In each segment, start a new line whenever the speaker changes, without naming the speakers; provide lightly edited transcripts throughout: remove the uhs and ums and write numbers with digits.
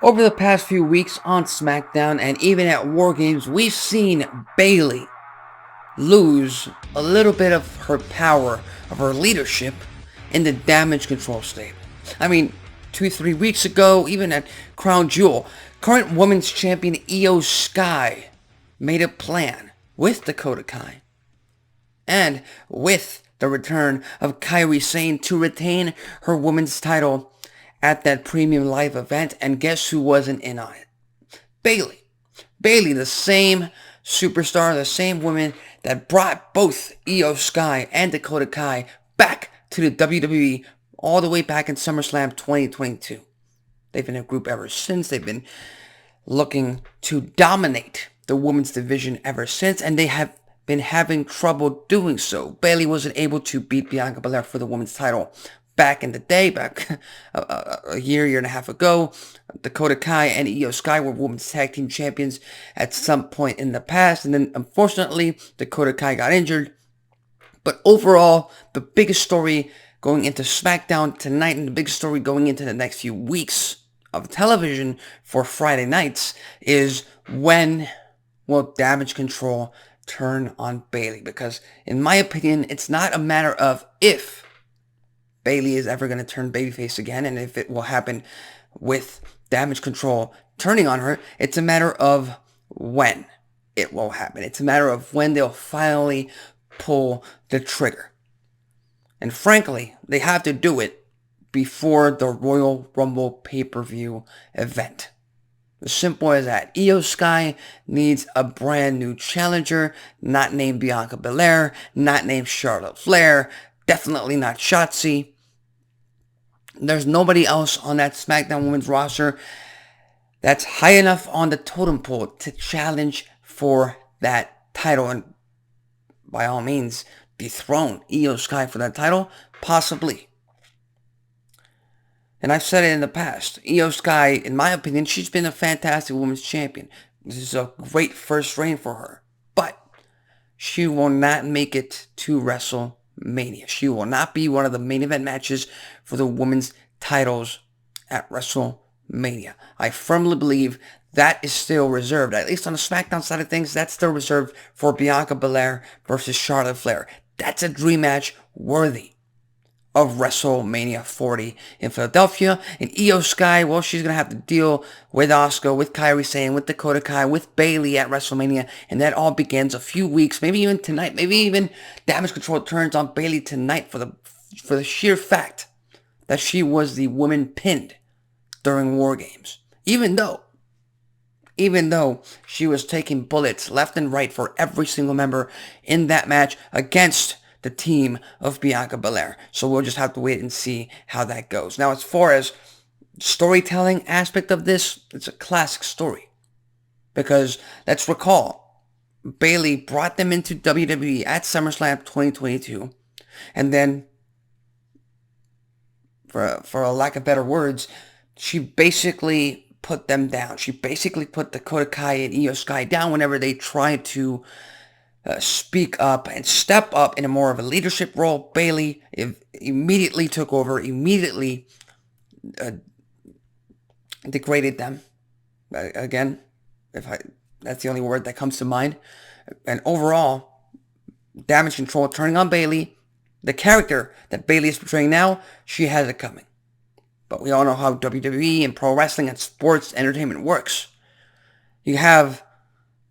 Over the past few weeks on SmackDown and even at War Games, we've seen Bayley lose a little bit of her power, of her leadership in the Damage CTRL stable. I mean, 2-3 weeks ago, even at Crown Jewel, current Women's Champion Io Sky made a plan with Dakota Kai and with the return of Kairi Sane to retain her women's title at that premium live event, and guess who wasn't in on it? Bayley. Bayley, the same superstar, the same woman that brought both Io Sky and Dakota Kai back to the WWE all the way back in SummerSlam 2022. They've been a group ever since. They've been looking to dominate the women's division ever since, and they have been having trouble doing so. Bayley wasn't able to beat Bianca Belair for the women's title back in the day, back a year and a half ago. Dakota Kai and Io Sky were women's tag team champions at some point in the past, and then unfortunately Dakota Kai got injured. But overall, the biggest story going into SmackDown tonight and the biggest story going into the next few weeks of television for Friday nights is when will Damage CTRL turn on Bayley? Because in my opinion, it's not a matter of if Bayley is ever going to turn babyface again, and if it will happen with Damage CTRL turning on her. It's a matter of when it will happen. It's a matter of when they'll finally pull the trigger. And frankly, they have to do it before the Royal Rumble pay-per-view event. As simple as that. Io Sky needs a brand new challenger, not named Bianca Belair, not named Charlotte Flair, definitely not Shotzi. There's nobody else on that SmackDown Women's roster that's high enough on the totem pole to challenge for that title and by all means dethrone Io Sky for that title, possibly. And I've said it in the past, Io Sky, in my opinion, she's been a fantastic women's champion. This is a great first reign for her. But she will not make it to WrestleMania. She will not be one of the main event matches for the women's titles at WrestleMania. I firmly believe that is still reserved, at least on the SmackDown side of things, that's still reserved for Bianca Belair versus Charlotte Flair. That's a dream match worthy of WrestleMania 40 in Philadelphia. And Io Sky, well, she's going to have to deal with Asuka, with Kairi Sane, with Dakota Kai, with Bayley at WrestleMania. And that all begins a few weeks, maybe even tonight. Maybe even Damage CTRL turns on Bayley tonight for the sheer fact that she was the woman pinned during War Games. Even though she was taking bullets left and right for every single member in that match against the team of Bianca Belair. So we'll just have to wait and see how that goes. Now, as far as storytelling aspect of this, it's a classic story. Because let's recall, Bayley brought them into WWE at SummerSlam 2022. And then, for a lack of better words, she basically put them down. She basically put Dakota Kai and Io Sky down whenever they tried to speak up and step up in a more of a leadership role. Bayley immediately took over, immediately degraded them. Again, that's the only word that comes to mind. And overall, Damage CTRL turning on Bayley. The character that Bayley is portraying now, she has it coming. But we all know how WWE and pro wrestling and sports entertainment works. You have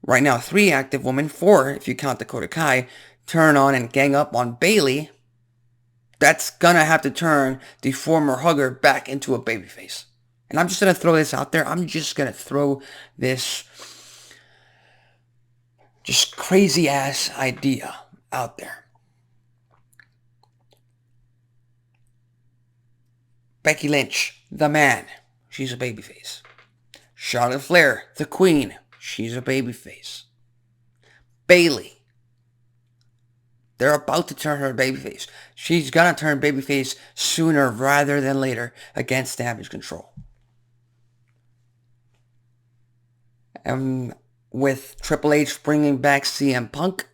right now 3 active women, 4 if you count Dakota Kai, turn on and gang up on Bayley. That's gonna have to turn the former hugger back into a babyface. And I'm just gonna throw this out there. I'm just gonna throw this just crazy ass idea out there. Becky Lynch, the man, she's a babyface. Charlotte Flair, the queen, she's a babyface. Bayley, they're about to turn her babyface. She's gonna turn babyface sooner rather than later against Damage CTRL. And with Triple H bringing back CM Punk,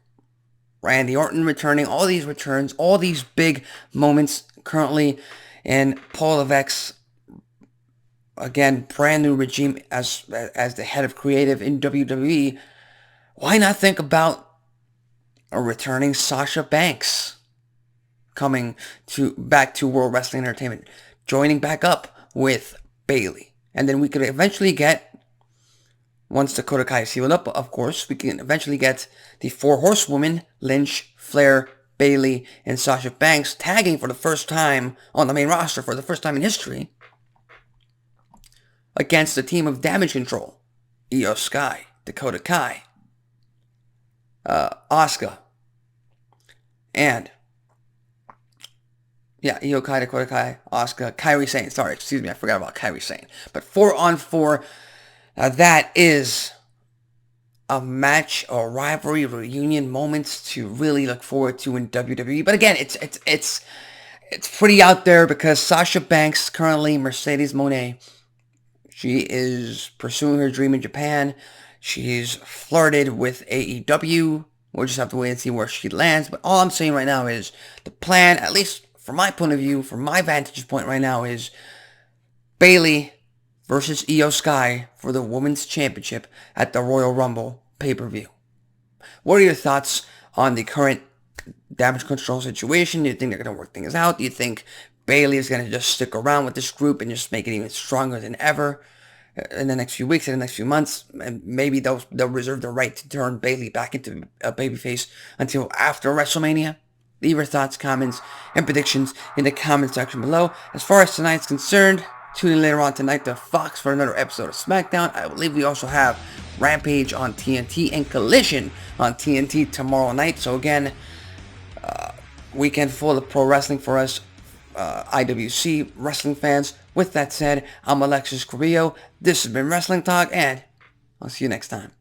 Randy Orton returning, all these returns, all these big moments currently in Paul Levesque's again, brand new regime as the head of creative in WWE, why not think about a returning Sasha Banks coming back to World Wrestling Entertainment, joining back up with Bayley, and then we could eventually get, once Dakota Kai is healed up, of course, we can eventually get the 4 horsewomen, Lynch, Flair, Bayley, and Sasha Banks tagging for the first time on the main roster for the first time in history against the team of Damage CTRL, Io Sky, Dakota Kai, Asuka, and Io Kai, Dakota Kai, Asuka, Kairi Sane. Sorry, excuse me, I forgot about Kairi Sane. But 4-on-4, that is a match or rivalry reunion moments to really look forward to in WWE. But again, it's pretty out there because Sasha Banks, currently Mercedes Moné, she is pursuing her dream in Japan. She's flirted with AEW. We'll just have to wait and see where she lands. But all I'm saying right now is the plan, at least from my point of view, from my vantage point right now, is Bayley versus Io Sky for the Women's Championship at the Royal Rumble pay-per-view. What are your thoughts on the current Damage CTRL situation? Do you think they're going to work things out? Do you think Bayley is going to just stick around with this group and just make it even stronger than ever in the next few weeks, in the next few months? And maybe they'll reserve the right to turn Bayley back into a babyface until after WrestleMania? Leave your thoughts, comments, and predictions in the comment section below. As far as tonight's concerned, tune in later on tonight to Fox for another episode of SmackDown. I believe we also have Rampage on TNT and Collision on TNT tomorrow night. So again, weekend full of pro wrestling for us IWC wrestling fans. With that said, I'm Alexis Carrillo. This has been Wrestling Talk, and I'll see you next time.